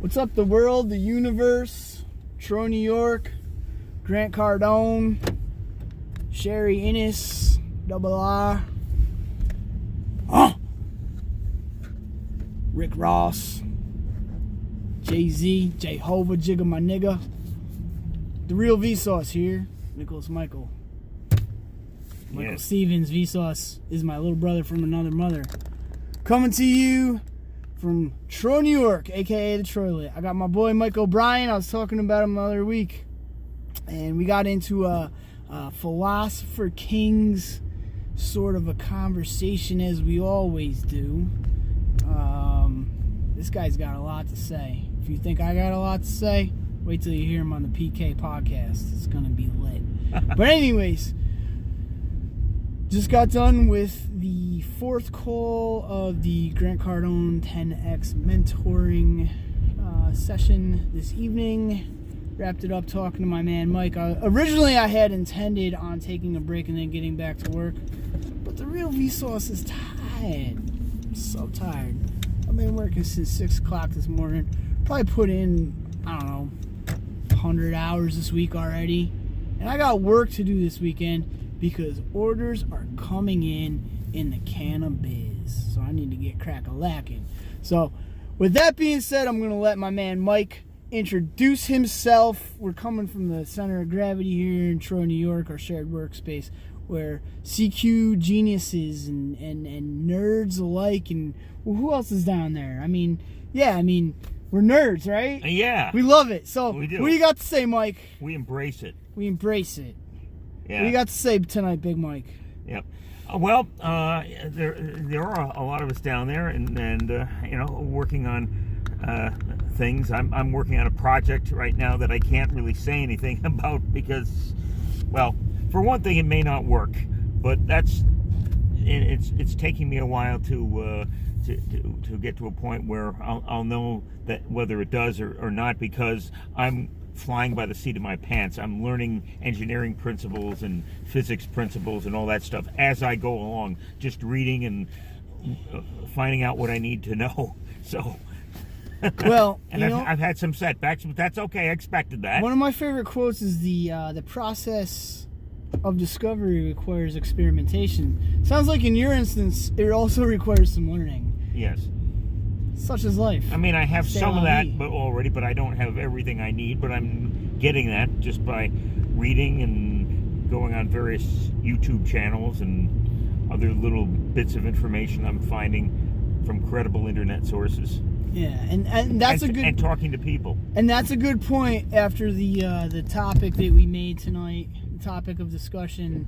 What's up, the world, the universe? Troy, New York, Grant Cardone, Sherry Innes, Double R, Rick Ross, Jay-Z, Jehovah, Jigga my nigga. The real Vsauce here, Nicholas Michael. Michael Stevens. Vsauce is my little brother from another mother. Coming to you from Troy, New York, a.k.a. the Troylet. I got my boy Mike O'Brien. I was talking about him the other week. And we got into a Philosopher Kings sort of a conversation, as we always do. This guy's got a lot to say. If you think I got a lot to say, wait till you hear him on the PK podcast. It's going to be lit. But anyways, just got done with the fourth call of the Grant Cardone 10X mentoring session this evening. Wrapped it up talking to my man Mike. Originally, I had intended on taking a break and then getting back to work. But the real Vsauce is tired. I'm so tired. I've been working since 6 o'clock this morning. Probably put in, I don't know, 100 hours this week already. And I got work to do this weekend because orders are coming in the cannabis. So I need to get crack-a-lacking. So with that being said, I'm going to let my man Mike introduce himself. We're coming from the center of gravity here in Troy, New York, our shared workspace, where CQ geniuses and nerds alike, and well, who else is down there? I mean, we're nerds, right? Yeah. We love it. So, we do. What do you got to say, Mike? We embrace it. We embrace it. Yeah. What do you got to say tonight, Big Mike? Yep. Well, there are a lot of us down there, and working on things. I'm working on a project right now that I can't really say anything about because, well, for one thing, it may not work, but it's taking me a while to get to a point where I'll know that whether it does or not, because I'm flying by the seat of my pants. I'm learning engineering principles and physics principles and all that stuff as I go along, just reading and finding out what I need to know. So, well, and I've had some setbacks, but that's okay. I expected that. One of my favorite quotes is the process of discovery requires experimentation. Sounds like in your instance, it also requires some learning. Yes. Such is life. I mean, I have some of that but I don't have everything I need, but I'm getting that just by reading and going on various YouTube channels and other little bits of information I'm finding from credible internet sources. Yeah, and that's and talking to people. And that's a good point after the topic that we made tonight, the topic of discussion.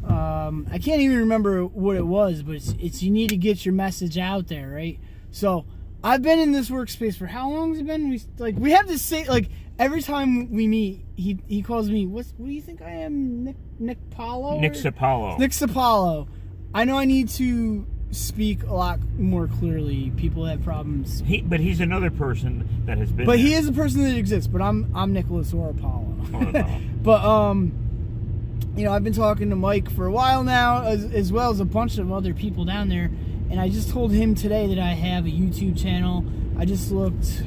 I can't even remember what it was, but it's you need to get your message out there, right? So I've been in this workspace for how long has it been? We have this say, like, every time we meet, he calls me, what do you think I am, Nick Paulo? Nick Sapalo. Nick Sapalo. I know I need to speak a lot more clearly. People have problems. But he's another person that has been. But he is a person that exists. But I'm Nicholas or Apollo. But I've been talking to Mike for a while now, as well as a bunch of other people down there. And I just told him today that I have a YouTube channel. I just looked.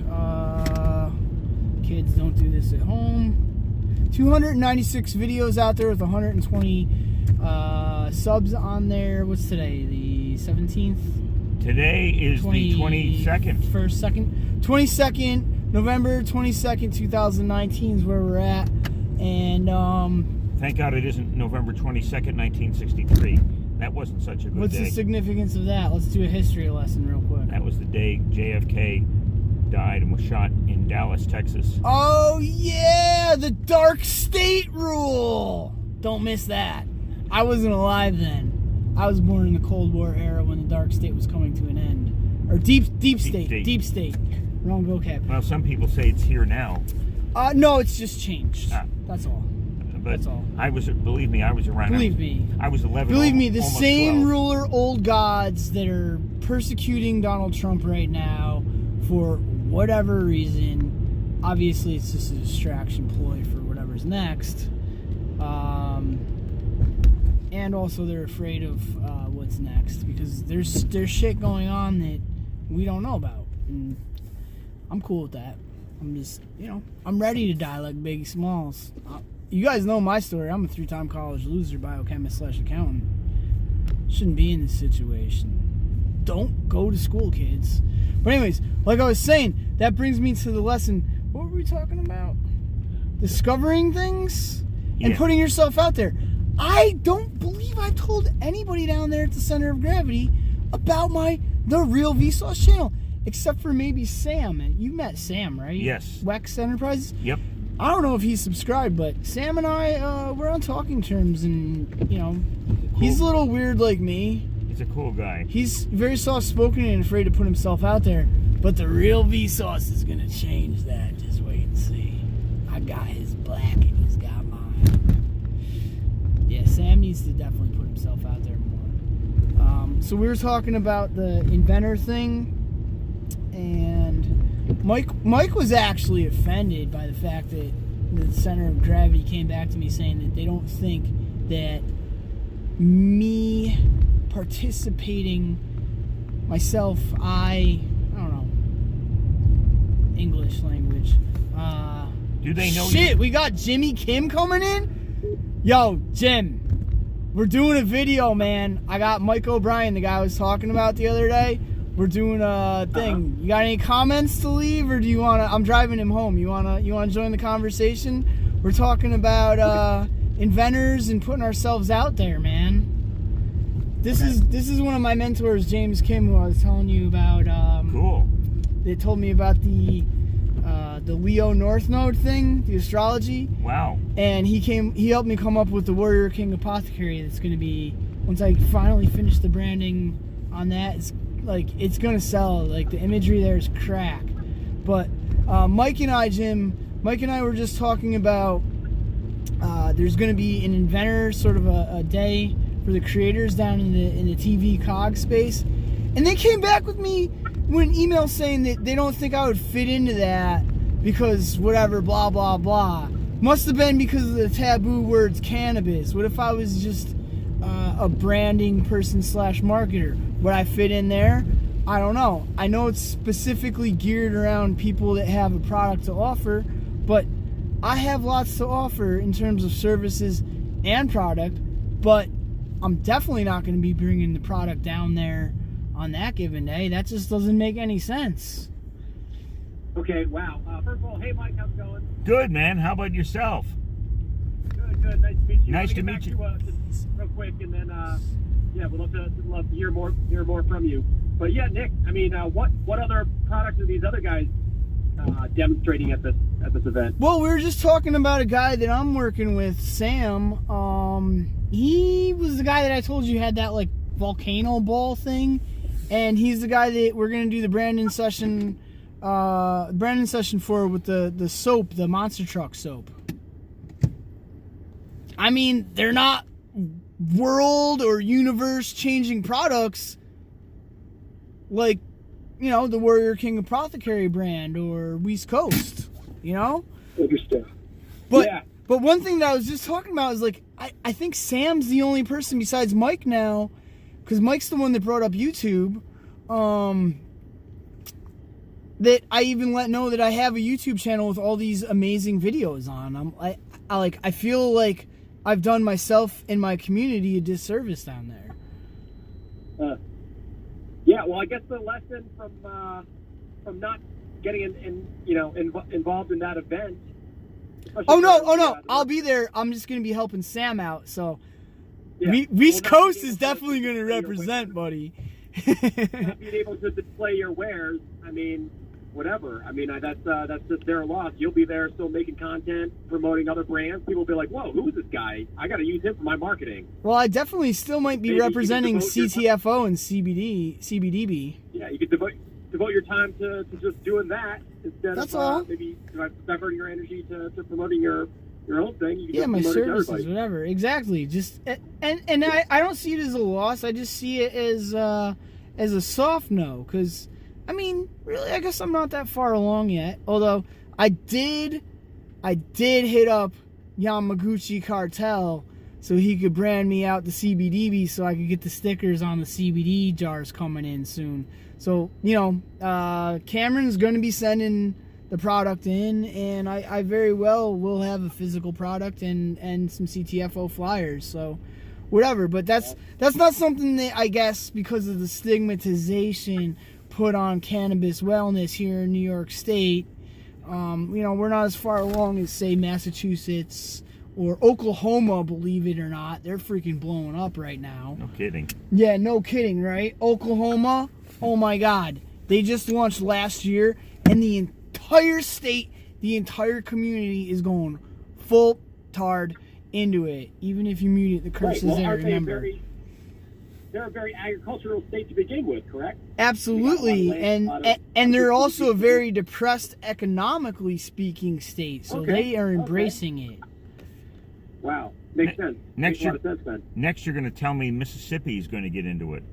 Kids, don't do this at home. 296 videos out there with 120 subs on there. What's today? The 17th? Today is the 22nd. 22nd, November 22nd, 2019 is where we're at. And thank God it isn't November 22nd, 1963. That wasn't such a good day. What's the significance of that? Let's do a history lesson real quick. That was the day JFK died and was shot in Dallas, Texas. Oh, yeah! The Dark State Rule! Don't miss that. I wasn't alive then. I was born in the Cold War era when the Dark State was coming to an end. Or Deep State. Wrong vocab. Well, some people say it's here now. No, it's just changed. That's all. But that's all. Believe me, I was around. Believe me. I was 11. Believe me, the same 12. ruler old gods that are persecuting Donald Trump right now for whatever reason. Obviously, it's just a distraction ploy for whatever's next. And also, they're afraid of what's next because there's shit going on that we don't know about. And I'm cool with that. I'm just, I'm ready to die like Biggie Smalls. You guys know my story. I'm a 3-time college loser, biochemist/accountant. Shouldn't be in this situation. Don't go to school, kids. But anyways, like I was saying, that brings me to the lesson. What were we talking about? Discovering things and putting yourself out there. I don't believe I've told anybody down there at the Center of Gravity about the Real Vsauce channel, except for maybe Sam. You met Sam, right? Yes. Wex Enterprises? Yep. I don't know if he's subscribed, but Sam and I, we're on talking terms, and, he's a little weird like me. He's a cool guy. He's very soft-spoken and afraid to put himself out there, but the Real Vsauce is going to change that. Just wait and see. I got his black and he's got mine. Yeah, Sam needs to definitely put himself out there more. So we were talking about the inventor thing, and Mike was actually offended by the fact that the Center of Gravity came back to me saying that they don't think that me participating myself, I don't know, English language. Do they know Shit, you? we got Jimmy Kim coming in? Yo, Jim, we're doing a video, man. I got Mike O'Brien, the guy I was talking about the other day. We're doing a thing. You got any comments to leave, or do you wanna? I'm driving him home. You wanna join the conversation? We're talking about inventors and putting ourselves out there, man. This is one of my mentors, James Kim, who I was telling you about. Cool. They told me about the Leo North Node thing, the astrology. Wow. And he helped me come up with the Warrior King Apothecary. That's going to be, once I finally finish the branding on that, it's going to sell. Like, the imagery there is crack. But Mike and I were just talking about there's going to be an inventor, sort of a day for the creators down in the TV cog space. And they came back with me with an email saying that they don't think I would fit into that because whatever, blah, blah, blah. Must have been because of the taboo words cannabis. What if I was just a branding person / marketer? Would I fit in there? I don't know. I know it's specifically geared around people that have a product to offer, but I have lots to offer in terms of services and product, but I'm definitely not going to be bringing the product down there on that given day. That just doesn't make any sense. Okay, wow. First of all, hey Mike, how's it going? Good, man. How about yourself? Good. Nice to meet you. Nice to meet you. Just real quick, and then we'd love to hear more from you. But yeah, Nick, I mean, what other products are these other guys demonstrating at this event? Well, we were just talking about a guy that I'm working with, Sam. He was the guy that I told you had that like volcano ball thing, and he's the guy that we're gonna do the Brandon session for with the soap, the Monster Truck soap. I mean, they're not world or universe changing products like, the Warrior King Apothecary brand or West Coast, Interesting. But one thing that I was just talking about is like, I think Sam's the only person besides Mike now, because Mike's the one that brought up YouTube, that I even let know that I have a YouTube channel with all these amazing videos on. I feel like I've done myself and my community a disservice down there. Yeah, well, I guess the lesson from not getting involved in that event. Oh no! I'll be there. I'm just gonna be helping Sam out. So, West Coast is definitely gonna represent, buddy. Not being able to display your wares, I mean, whatever. I mean, that's just their loss. You'll be there still making content, promoting other brands. People will be like, whoa, who is this guy? I got to use him for my marketing. Well, I definitely still might be Maybe representing CTFO and CBDB. Yeah, you could devote your time to just doing that instead of maybe diverting your energy to promoting your own thing. You can my services, whatever. Exactly. Just and I don't see it as a loss. I just see it as a soft no, because I mean, really, I guess I'm not that far along yet. Although I did hit up Yamaguchi Cartel so he could brand me out the CBDB so I could get the stickers on the CBD jars coming in soon. So, Cameron's going to be sending the product in, and I very well will have a physical product and some CTFO flyers. So, whatever. But that's not something that, I guess, because of the stigmatization put on cannabis wellness here in New York State, we're not as far along as, say, Massachusetts or Oklahoma, believe it or not. They're freaking blowing up right now. No kidding. Yeah, no kidding, right? Oklahoma, oh my God. They just launched last year, and the entire state, the entire community is going full tard into it. Even if you mute it, the curse is there, remember. They're a very agricultural state to begin with, correct? Absolutely, and they're also a very depressed economically speaking state, so they are embracing it. Wow, makes sense. Next makes a lot of sense, then. Next, you're going to tell me Mississippi is going to get into it.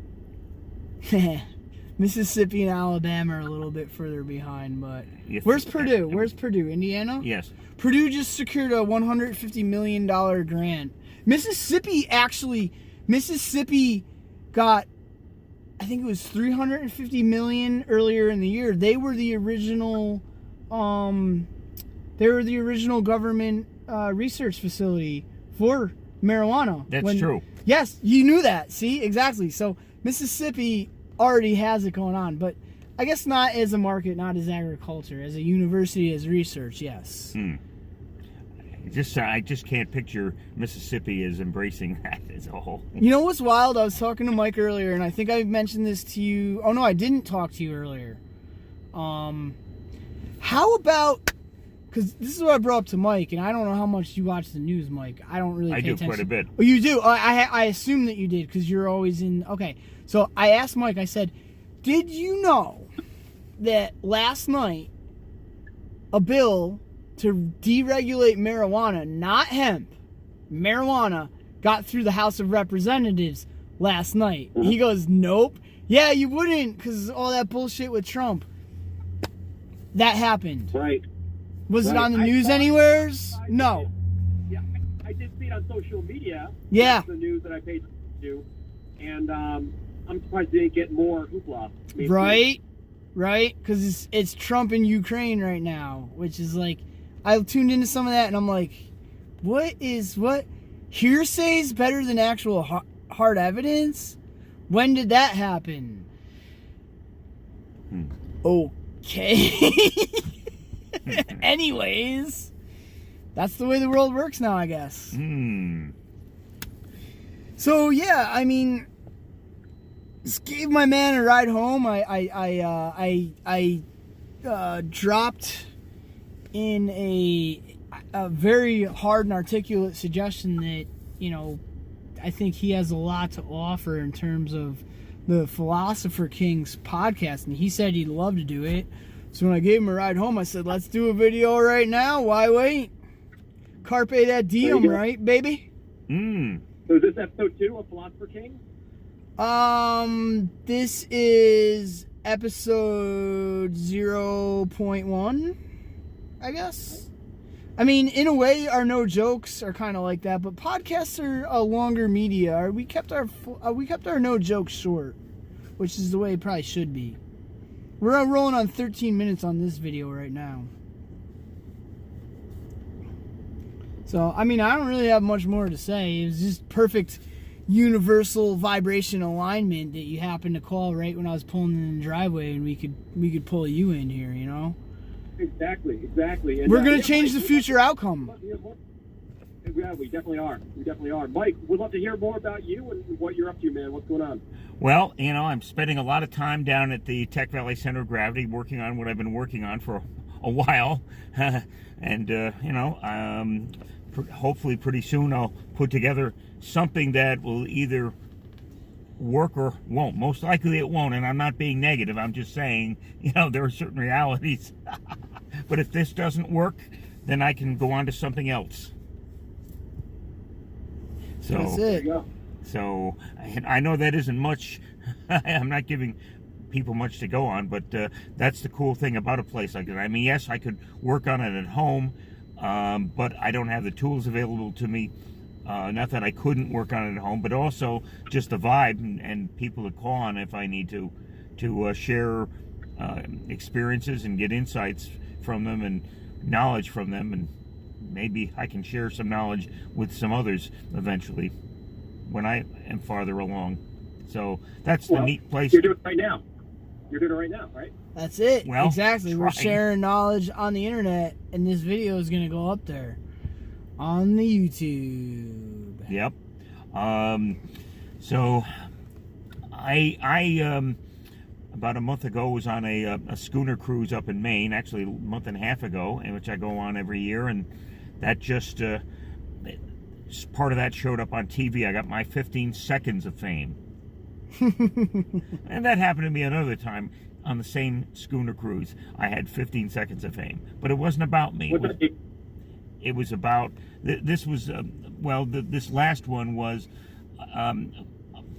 Mississippi and Alabama are a little bit further behind, but where's Purdue? Where's Purdue? Indiana? Yes. Purdue just secured a $150 million grant. Mississippi got, I think it was $350 million earlier in the year. They were the original government research facility for marijuana. That's true. Yes, you knew that. See, exactly. So Mississippi already has it going on, but I guess not as a market, not as agriculture, as a university, as research. Yes. I just can't picture Mississippi as embracing that as a whole. You know what's wild? I was talking to Mike earlier, and I think I mentioned this to you. Oh no, I didn't talk to you earlier. How about? Because this is what I brought up to Mike, and I don't know how much you watch the news, Mike. I don't really. I pay do attention. quite a bit. Oh, you do? I assume that you did because you're always in. Okay, so I asked Mike. I said, "Did you know that last night a bill to deregulate marijuana, not hemp, marijuana, got through the House of Representatives last night?" He goes, "Nope." Yeah, you wouldn't, because all that bullshit with Trump. That happened. Right. Was it on the news anywheres? No. Yeah, I did see it on social media. Yeah. That's the news that I paid to, and I'm surprised they didn't get more hoopla. Right? Because it's Trump in Ukraine right now, which is like, I tuned into some of that, and I'm like, what? Hearsay's better than actual hard evidence? When did that happen? Okay. Anyways, that's the way the world works now, I guess. So yeah, I mean, just gave my man a ride home. I dropped in a very hard and articulate suggestion that, I think he has a lot to offer in terms of the Philosopher King's podcast, and he said he'd love to do it. So when I gave him a ride home, I said, let's do a video right now. Why wait? Carpe that diem, right, baby? So is this episode 2 of Philosopher King? This is episode 0.1, I guess. I mean, in a way, our no jokes are kind of like that, but podcasts are a longer media. We kept our no jokes short, which is the way it probably should be. We're rolling on 13 minutes on this video right now. So, I mean, I don't really have much more to say. It was just perfect universal vibration alignment that you happened to call right when I was pulling in the driveway, and we could pull you in here, Exactly. And, we're going to change the future outcome. Yeah, we definitely are. Mike, we'd love to hear more about you and what you're up to, man. What's going on? Well, I'm spending a lot of time down at the Tech Valley Center of Gravity working on what I've been working on for a while. And, hopefully pretty soon I'll put together something that will either work or won't. Most likely it won't, and I'm not being negative. I'm just saying, there are certain realities. But if this doesn't work, then I can go on to something else. So, that's it. So I know that isn't much. I'm not giving people much to go on, but that's the cool thing about a place like that. I mean, yes, I could work on it at home, but I don't have the tools available to me. Not that I couldn't work on it at home, but also just the vibe and people to call on if I need to to share experiences and get insights from them and knowledge from them, and maybe I can share some knowledge with some others eventually when I am farther along. So that's the neat place. You're doing it right now. You're doing it right now, right? That's it. Well, exactly. We're trying. sharing knowledge on the internet, and this video is going to go up there on the YouTube. Yep. So I about a month ago was on a schooner cruise up in Maine, actually a month and a half ago, in which I go on every year, and that just part of that showed up on TV. I got my 15 seconds of fame. And that happened to me another time on the same schooner cruise. I had 15 seconds of fame, but it wasn't about me. It was about this was this last one was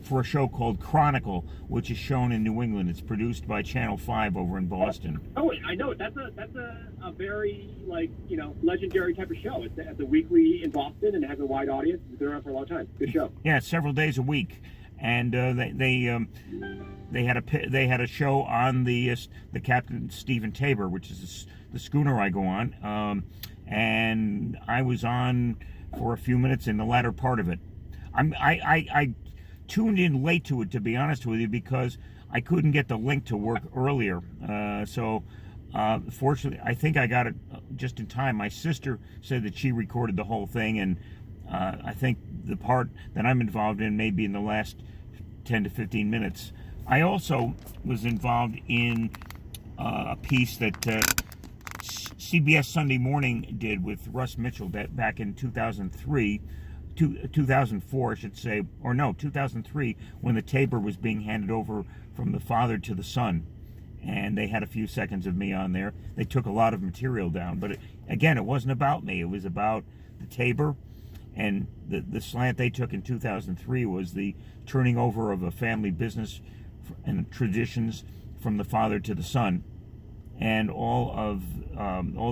for a show called Chronicle, which is shown in New England. It's produced by Channel 5 over in Boston. Oh, I know. That's a very legendary type of show. It's a weekly in Boston and it has a wide audience. It's been around for a long time. Good show. Yeah, several days a week. And they had a show on the Captain Stephen Tabor, which is the schooner I go on, and I was on for a few minutes in the latter part of it. I tuned in late to it, to be honest with you, because I couldn't get the link to work earlier. So fortunately, I think I got it just in time. My sister said that she recorded the whole thing, and I think the part that I'm involved in may be in the last 10 to 15 minutes. I also was involved in a piece that CBS Sunday Morning did with Russ Mitchell back in 2004, I should say, or no, 2003, when the Tabor was being handed over from the father to the son. And they had a few seconds of me on there. They took a lot of material down, but again, it wasn't about me. It was about the Tabor. And the slant they took in 2003 was the turning over of a family business and traditions from the father to the son, and all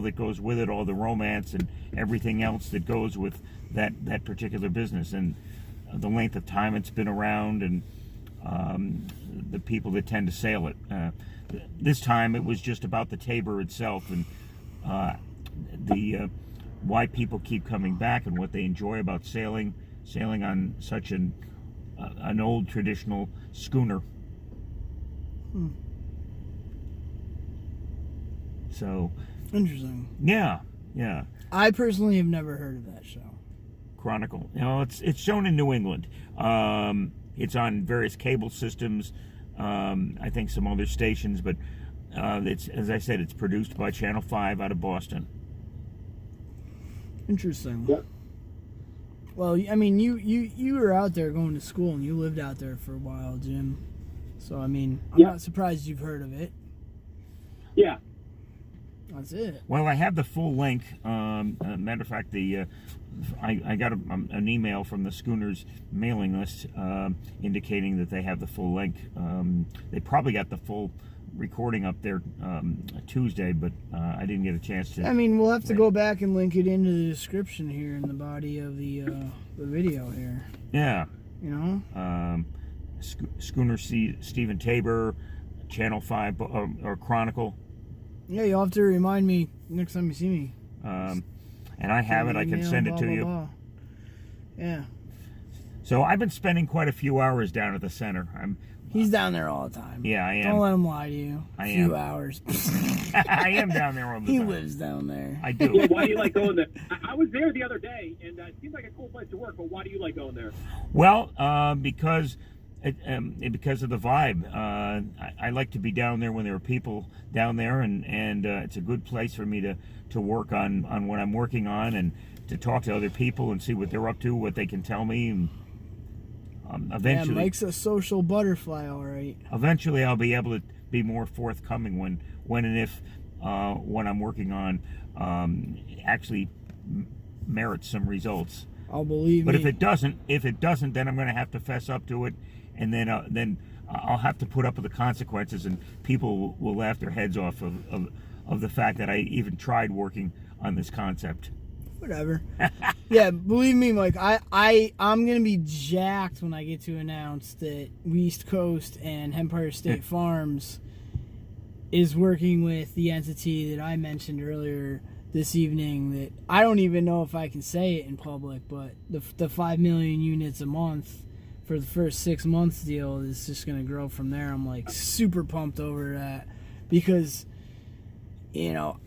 that goes with it, all the romance and everything else that goes with that particular business, and the length of time it's been around, and the people that tend to sail it. This time it was just about the Tabor itself, and why people keep coming back and what they enjoy about sailing on such an old traditional schooner. So interesting. Yeah. I personally have never heard of that show. Chronicle. It's shown in New England. It's on various cable systems. I think some other stations, but it's, as I said, it's produced by Channel 5 out of Boston. Interesting. Yeah. Well, I mean, you were out there going to school, and you lived out there for a while, Jim. So, I mean, I'm not surprised you've heard of it. Yeah. That's it. Well, I have the full link. Matter of fact, I got an email from the schooner's mailing list indicating that they have the full link. They probably got the full recording up there Tuesday, but I didn't get a chance to. I mean, we'll have to go back and link it into the description here in the body of the video here. Yeah. You know? Schooner Stephen Tabor, Channel 5 or Chronicle. Yeah, you'll have to remind me next time you see me. And I have it. I can send it to you. Yeah. So I've been spending quite a few hours down at the center. He's down there all the time. Yeah, I am. Don't let him lie to you. I am. A few am. hours. I am down there all the time. He lives down there. I do. Yeah, why do you like going there? I was there the other day, and it seems like a cool place to work, but why do you like going there? Well, because of the vibe. I like to be down there when there are people down there, and it's a good place for me to work on what I'm working on, and to talk to other people and see what they're up to, what they can tell me, and eventually. Yeah, Mike's a social butterfly, all right. Eventually, I'll be able to be more forthcoming when and if what I'm working on actually merits some results. I'll believe. But if it doesn't, then I'm going to have to fess up to it, and then I'll have to put up with the consequences, and people will laugh their heads off of the fact that I even tried working on this concept. whatever. Yeah, believe me, Mike, I'm going to be jacked when I get to announce that East Coast and Empire State Farms is working with the entity that I mentioned earlier this evening that I don't even know if I can say it in public, but the 5 million units a month for the first 6 months deal is just going to grow from there. I'm like super pumped over that because, you know,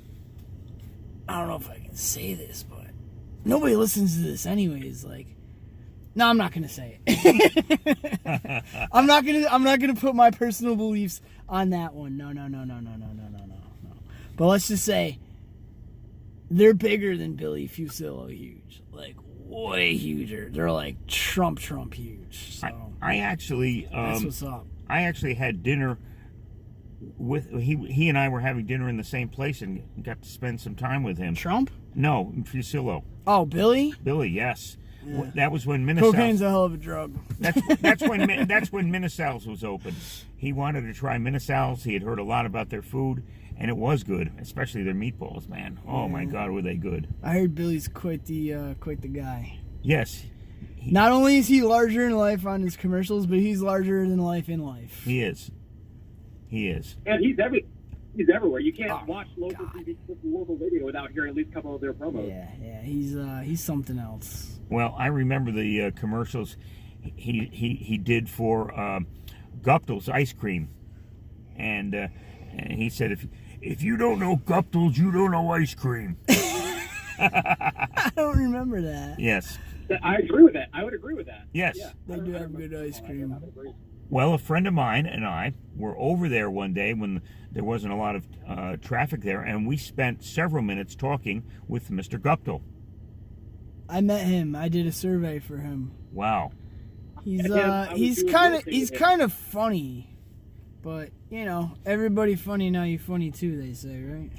I don't know if I can say this, but nobody listens to this anyways. Like, no, I'm not going to say it. I'm not going to put my personal beliefs on that one. No. But let's just say they're bigger than Billy Fusillo huge. Like, way huger. They're like Trump huge. So I actually that's what's up. I actually had dinner with he and I were having dinner in the same place and got to spend some time with him. Trump? No, Fusillo. Oh, Billy? Billy, yes. Yeah. That was when Minnesota. Cocaine's a hell of a drug. That's when Minnesauce was open. He wanted to try Minnesauce. He had heard a lot about their food, and it was good, especially their meatballs. Man, oh my God, were they good! I heard Billy's quite the guy. Yes. Not only is he larger in life on his commercials, but he's larger than life in life. He is. He is. And he's everywhere. You can't watch local God. TV, local video without hearing at least a couple of their promos. Yeah, he's something else. Well, I remember the commercials he did for Guptle's ice cream, and he said, if you don't know Guptle's, you don't know ice cream. I don't remember that. Yes. I agree with that. I would agree with that. Yes. Yeah, They do have good ice cream. Well, a friend of mine and I were over there one day when there wasn't a lot of traffic there, and we spent several minutes talking with Mr. Guptle. I met him. I did a survey for him. Wow. He's kind of funny, but you know, everybody funny now you funny too, they say, right?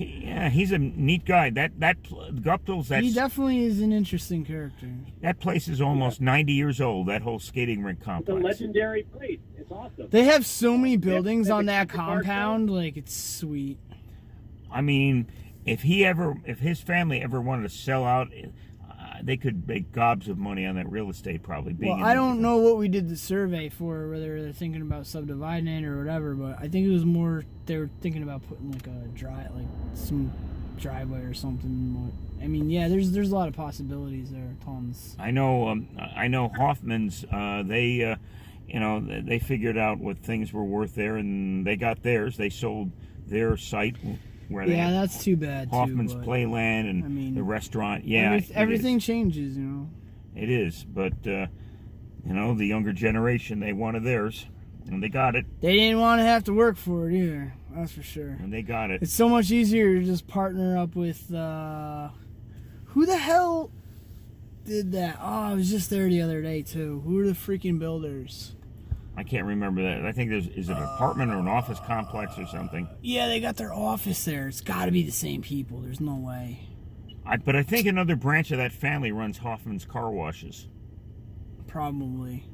He's a neat guy. That Guptle's. He definitely is an interesting character. That place is almost 90 years old. That whole skating rink complex. It's a legendary place. It's awesome. They have so many buildings on that compound. Like, it's sweet. I mean, if his family ever wanted to sell out, they could make gobs of money on that real estate probably. Well, I don't know what we did the survey for, whether they're thinking about subdividing it or whatever, but I think it was more they were thinking about putting like some driveway or something. I mean, yeah, there's a lot of possibilities there, tons. I know Hoffman's. They figured out what things were worth there, and they got theirs. They sold their site. That's too bad. Hoffman's Playland and the restaurant. Yeah, everything changes, you know. It is, but the younger generation, they wanted theirs, and they got it. They didn't want to have to work for it either. That's for sure. And they got it. It's so much easier to just partner up with. Who the hell did that? Oh, I was just there the other day too. Who are the freaking builders? I can't remember that. I think is it an apartment or an office complex or something? Yeah, they got their office there. It's got to be the same people. There's no way. But I think another branch of that family runs Hoffman's Car Washes. Probably.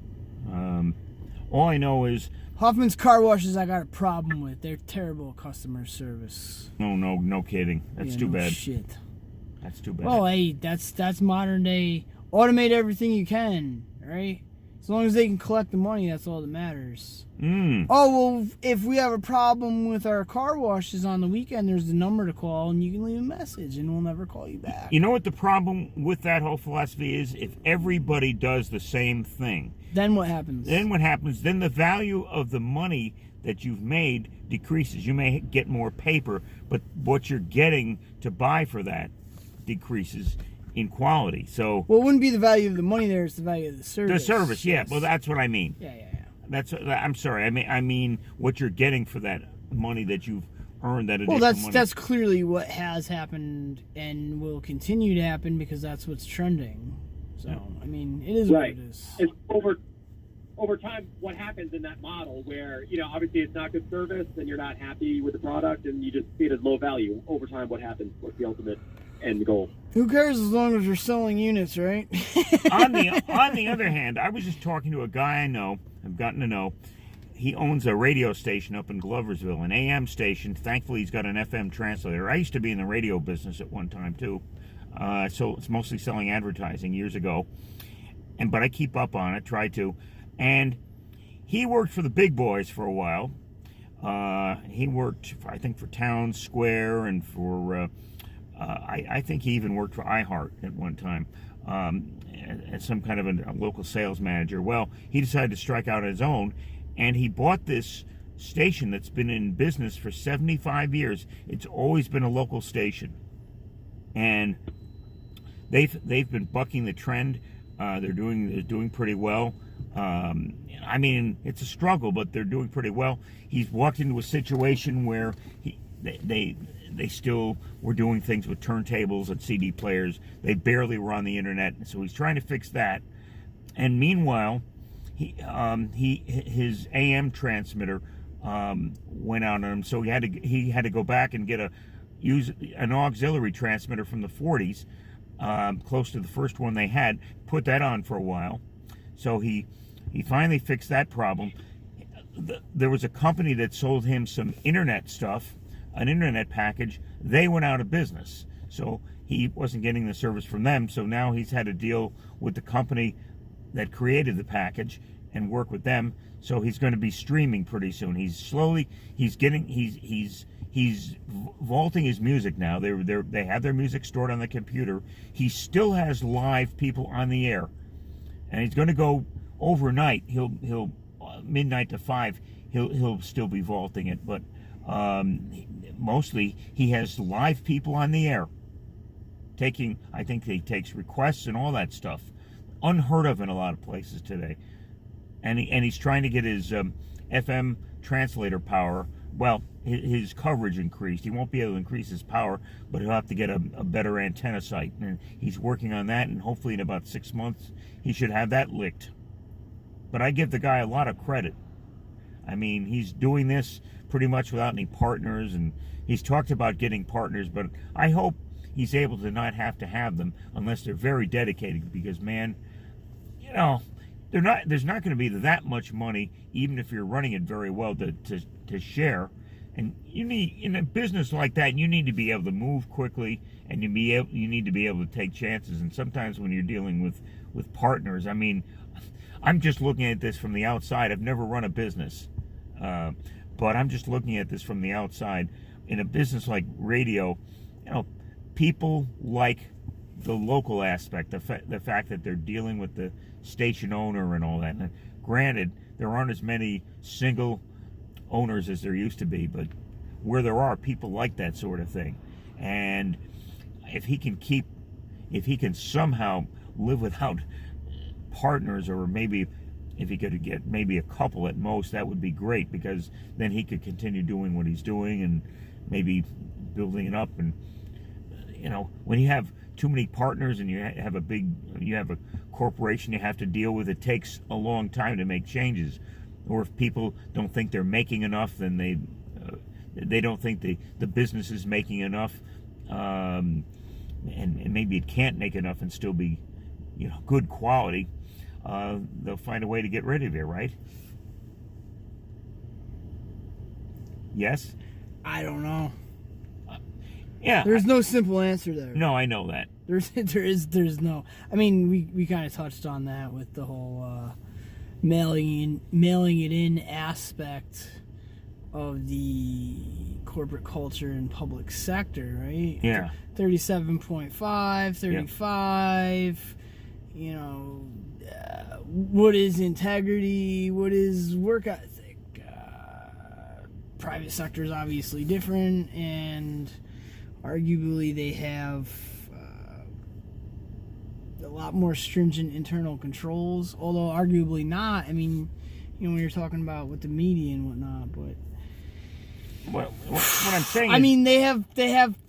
All I know is Hoffman's Car Washes I got a problem with. They're terrible customer service. No kidding. That's too bad. Shit. That's too bad. Well, hey, that's modern day. Automate everything you can, right? As long as they can collect the money, that's all that matters. Oh, well, if we have a problem with our car washes on the weekend, there's the number to call, and you can leave a message, and we'll never call you back. You know what the problem with that whole philosophy is? If everybody does the same thing. Then what happens? Then the value of the money that you've made decreases. You may get more paper, but what you're getting to buy for that decreases in quality. So, well, it wouldn't be the value of the money there; it's the value of the service. The service, yeah. Well, that's what I mean. Yeah. I'm sorry. I mean what you're getting for that money that you've earned. That additional money. That's clearly what has happened and will continue to happen because that's what's trending. So, I mean, it is what it is. It's over time, what happens in that model where, obviously it's not good service and you're not happy with the product and you just see it as low value. Over time, what happens? What's the ultimate end goal? Who cares as long as you're selling units, right? On the other hand, I was just talking to a guy I've gotten to know. He owns a radio station up in Gloversville, an AM station. Thankfully, he's got an FM translator. I used to be in the radio business at one time, too. So it's mostly selling advertising years ago. But I keep up on it, try to. And he worked for the big boys for a while. He worked, I think, for Town Square and for, I think he even worked for iHeart at one time, as some kind of a local sales manager. Well, he decided to strike out on his own, and he bought this station that's been in business for 75 years. It's always been a local station. And they've been bucking the trend. They're doing pretty well. I mean, it's a struggle, but they're doing pretty well. He's walked into a situation where they still were doing things with turntables and CD players. They barely were on the internet, so he's trying to fix that. And meanwhile, his AM transmitter went out on him, so he had to go back and use an auxiliary transmitter from the 40s, close to the first one they had. Put that on for a while, so he finally fixed that problem. There was a company that sold him some internet stuff, an internet package. They went out of business, so he wasn't getting the service from them. So now he's had to deal with the company that created the package and work with them. So he's going to be streaming pretty soon. He's vaulting his music now. They have their music stored on the computer. He still has live people on the air, and he's going to go overnight. He'll midnight to 5. He'll still be vaulting it, but mostly he has live people on the air. I think he takes requests and all that stuff. Unheard of in a lot of places today. And he's trying to get his FM translator power. Well, his coverage increased. He won't be able to increase his power, but he'll have to get a better antenna site. And he's working on that, and hopefully in about 6 months, he should have that licked. But I give the guy a lot of credit. I mean, he's doing this pretty much without any partners, and he's talked about getting partners, but I hope he's able to not have to have them unless they're very dedicated, because, man, you know, there's not going to be that much money, even if you're running it very well, to share. And you need, in a business like that, you need to be able to move quickly, and you need to be able to take chances. And sometimes when you're dealing with partners, I mean, I'm just looking at this from the outside. I've never run a business, but I'm just looking at this from the outside. In a business like radio, you know, people like the local aspect, the fact that they're dealing with the station owner and all that. And granted, there aren't as many single owners as there used to be, but where there are, people like that sort of thing. And if he can somehow live without partners, or maybe if he could get maybe a couple at most, that would be great, because then he could continue doing what he's doing and maybe building it up. And you know, when you have too many partners and you have a corporation you have to deal with, it takes a long time to make changes. Or if people don't think they're making enough, then they don't think the business is making enough, and maybe it can't make enough and still be, you know, good quality. They'll find a way to get rid of it, right? Yes? I don't know. Yeah. There's no simple answer there. No, I know that. There's no. I mean, we kind of touched on that with the whole mailing it in aspect of the corporate culture and public sector, right? Yeah. 37.5, 35. Yeah. You know, what is integrity? What is work ethic? Private sector is obviously different, and arguably they have a lot more stringent internal controls, although arguably not. I mean, you know, when you're talking about with the media and whatnot, but well, what I'm saying, I mean, they have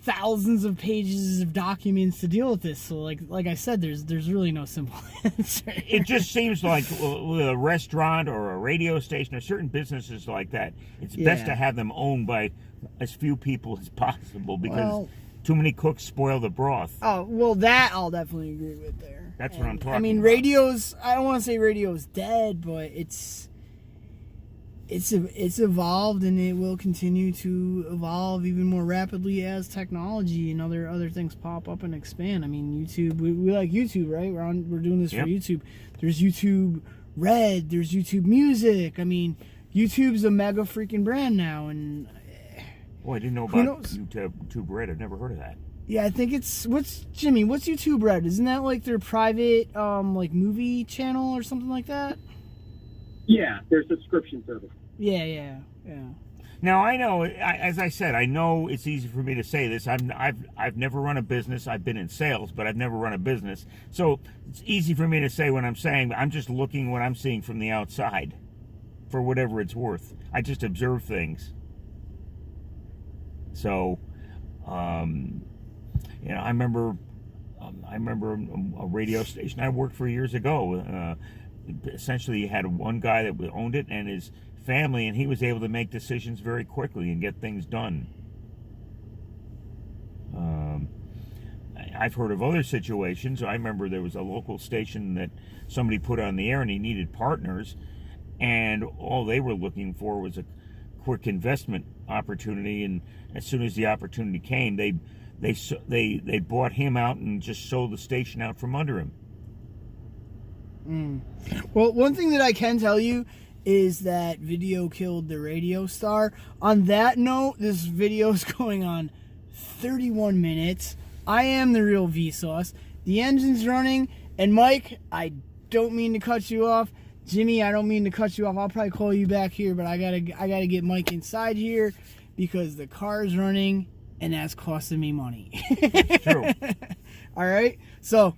thousands of pages of documents to deal with this. So, like I said, there's really no simple answer. It just seems like with a restaurant or a radio station or certain businesses like that, it's best to have them owned by as few people as possible, because too many cooks spoil the broth. Oh, well, that I'll definitely agree with there. That's what I'm talking about. I mean, radio's, I don't want to say radio's dead, but it's it's evolved, and it will continue to evolve even more rapidly as technology and other things pop up and expand. I mean, YouTube, we like YouTube, right? We're doing this for YouTube. There's YouTube Red, there's YouTube Music. I mean, YouTube's a mega freaking brand now, and I didn't know about YouTube Red. I've never heard of that. Yeah, I think what's YouTube Red? Isn't that like their private like movie channel or something like that? Yeah, their subscription service. Yeah. Now I know, as I said, I know it's easy for me to say this. I've never run a business. I've been in sales, but I've never run a business. So it's easy for me to say what I'm saying. I'm just looking what I'm seeing from the outside, for whatever it's worth. I just observe things. So, I remember a radio station I worked for years ago. Essentially, you had one guy that owned it and his family, and he was able to make decisions very quickly and get things done. I've heard of other situations. I remember there was a local station that somebody put on the air, and he needed partners, and all they were looking for was a quick investment opportunity. And as soon as the opportunity came, they bought him out and just sold the station out from under him. Well, one thing that I can tell you is that video killed the radio star. On that note, this video is going on 31 minutes. I am the real Vsauce. The engine's running, and Mike, I don't mean to cut you off. Jimmy, I don't mean to cut you off. I'll probably call you back here, but I gotta get Mike inside here because the car's running, and that's costing me money. True. All right, so.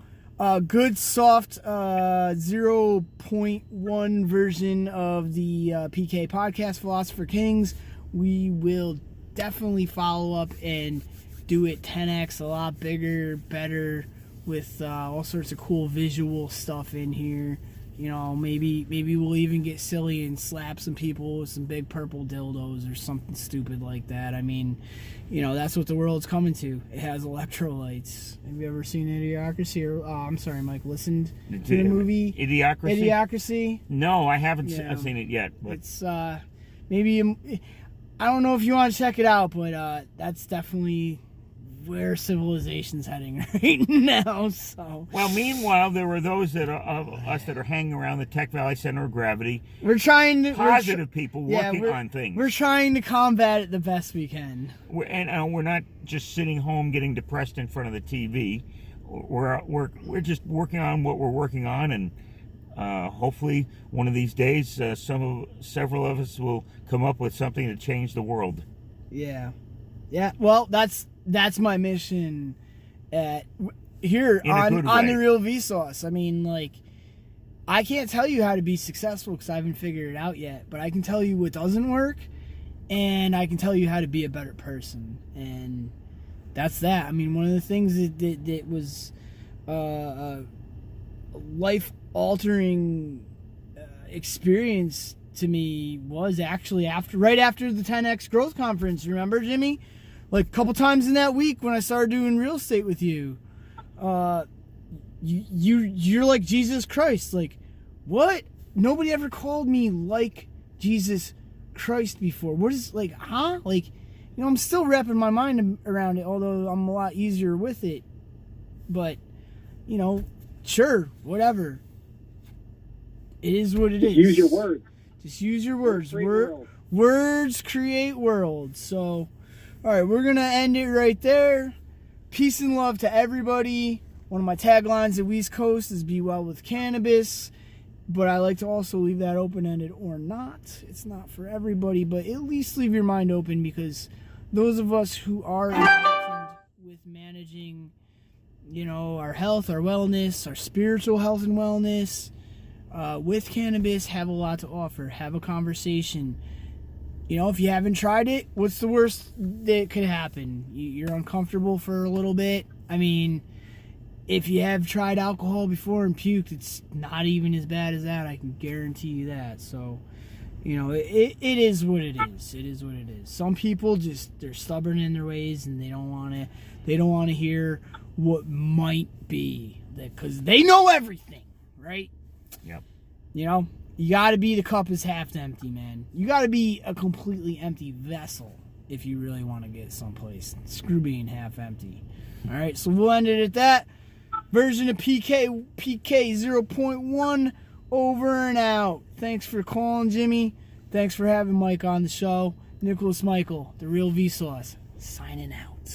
Good soft 0.1 version of the PK podcast, Philosopher Kings. We will definitely follow up and do it 10x, a lot bigger, better, with all sorts of cool visual stuff in here. You know, maybe we'll even get silly and slap some people with some big purple dildos or something stupid like that. I mean, you know, that's what the world's coming to. It has electrolytes. Have you ever seen Idiocracy? Or, I'm sorry, Mike, listened to the movie Idiocracy? No, I haven't seen it yet. But it's maybe, I don't know if you want to check it out, but that's definitely where civilization's heading right now. So, well, meanwhile, there were those of us that are hanging around the Tech Valley Center of Gravity. We're trying to positive people working on things. We're trying to combat it the best we can. We're not just sitting home getting depressed in front of the TV. We're just working on what we're working on, and hopefully one of these days, several of us will come up with something to change the world. Yeah. Well, that's my mission here on the real Vsauce. I mean, like, I can't tell you how to be successful because I haven't figured it out yet, but I can tell you what doesn't work, and I can tell you how to be a better person, and that's that. I mean, one of the things that was a life-altering experience to me was actually right after the 10X Growth Conference. Remember, Jimmy? Like a couple times in that week when I started doing real estate with you, you're like Jesus Christ. Like, what? Nobody ever called me like Jesus Christ before. What is, like, huh? Like, you know, I'm still wrapping my mind around it, although I'm a lot easier with it. But, you know, sure, whatever. It is what it is. Use your words. Just use your words. Words create worlds. So, all right, we're going to end it right there. Peace and love to everybody. One of my taglines at West Coast is be well with cannabis, but I like to also leave that open-ended or not. It's not for everybody, but at least leave your mind open, because those of us who are involved with managing, you know, our health, our wellness, our spiritual health and wellness, with cannabis, have a lot to offer. Have a conversation. You know, if you haven't tried it, what's the worst that could happen? You're uncomfortable for a little bit. I mean, if you have tried alcohol before and puked, it's not even as bad as that. I can guarantee you that. So, you know, it is what it is. It is what it is. Some people they're stubborn in their ways, and they don't want to hear what might be, because they know everything, right? Yep. You know, You got to be the cup is half empty, man. You got to be a completely empty vessel if you really want to get someplace. Screw being half empty. All right, so we'll end it at that. Version of PK 0.1 over and out. Thanks for calling, Jimmy. Thanks for having Mike on the show. Nicholas Michael, the real Vsauce, signing out.